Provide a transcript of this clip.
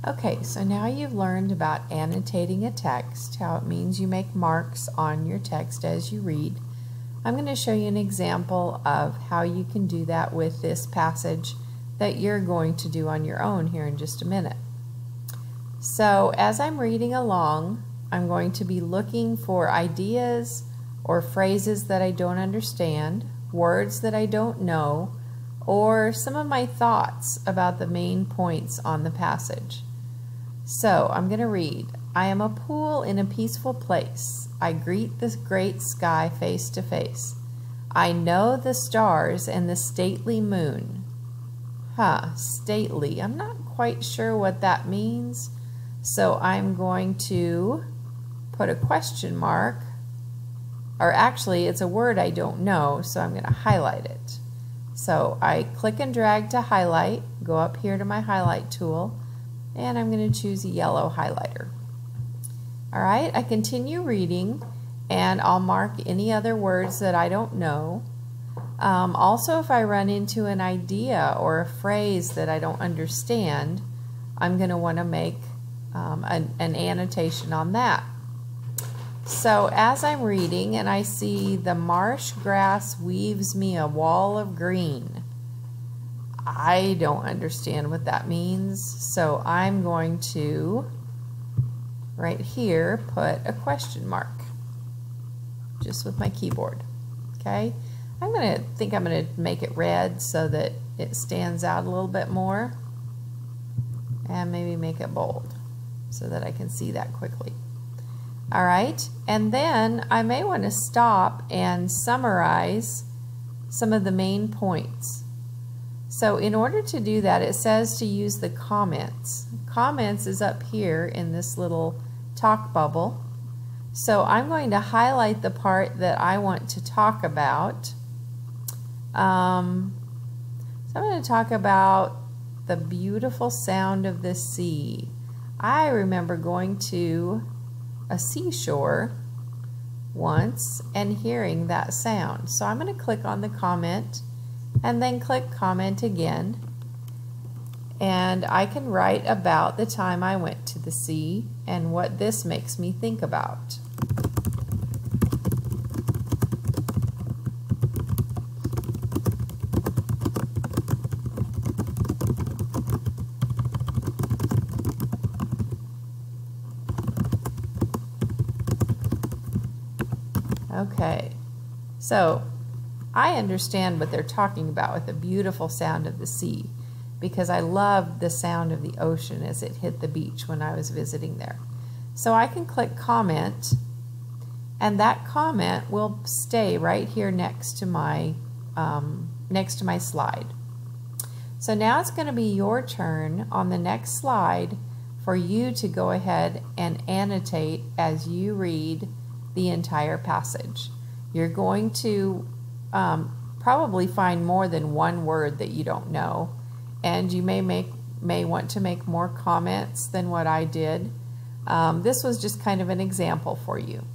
Okay, so now you've learned about annotating a text, how it means you make marks on your text as you read. I'm going to show you an example of how you can do that with this passage that you're going to do on your own here in just a minute. So as I'm reading along, I'm going to be looking for ideas or phrases that I don't understand, words that I don't know, or some of my thoughts about the main points on the passage. So I'm going to read, I am a pool in a peaceful place. I greet the great sky face to face. I know the stars and the stately moon. Stately. I'm not quite sure what that means. So I'm going to put a question mark, or actually it's a word I don't know, so I'm going to highlight it. So I click and drag to highlight, go up here to my highlight tool, and I'm going to choose a yellow highlighter. Alright, I continue reading and I'll mark any other words that I don't know. Also, if I run into an idea or a phrase that I don't understand, I'm going to want to make an annotation on that. So as I'm reading and I see the marsh grass weaves me a wall of green, I don't understand what that means, so I'm going to right here put a question mark just with my keyboard. Okay, I'm going to make it red so that it stands out a little bit more, and maybe make it bold so that I can see that quickly. All right, and then I may want to stop and summarize some of the main points. So in order to do that, it says to use the comments. Comments is up here in this little talk bubble. So I'm going to highlight the part that I want to talk about. So I'm going to talk about the beautiful sound of the sea. I remember going to a seashore once and hearing that sound. So I'm going to click on the comment and then click comment again, and I can write about the time I went to the sea and what this makes me think about. Okay, so I understand what they're talking about with the beautiful sound of the sea, because I loved the sound of the ocean as it hit the beach when I was visiting there. So I can click comment, and that comment will stay right here next to my slide. So now it's going to be your turn on the next slide for you to go ahead and annotate as you read the entire passage. You're going to probably find more than one word that you don't know, and you may want to make more comments than what I did. This was just kind of an example for you.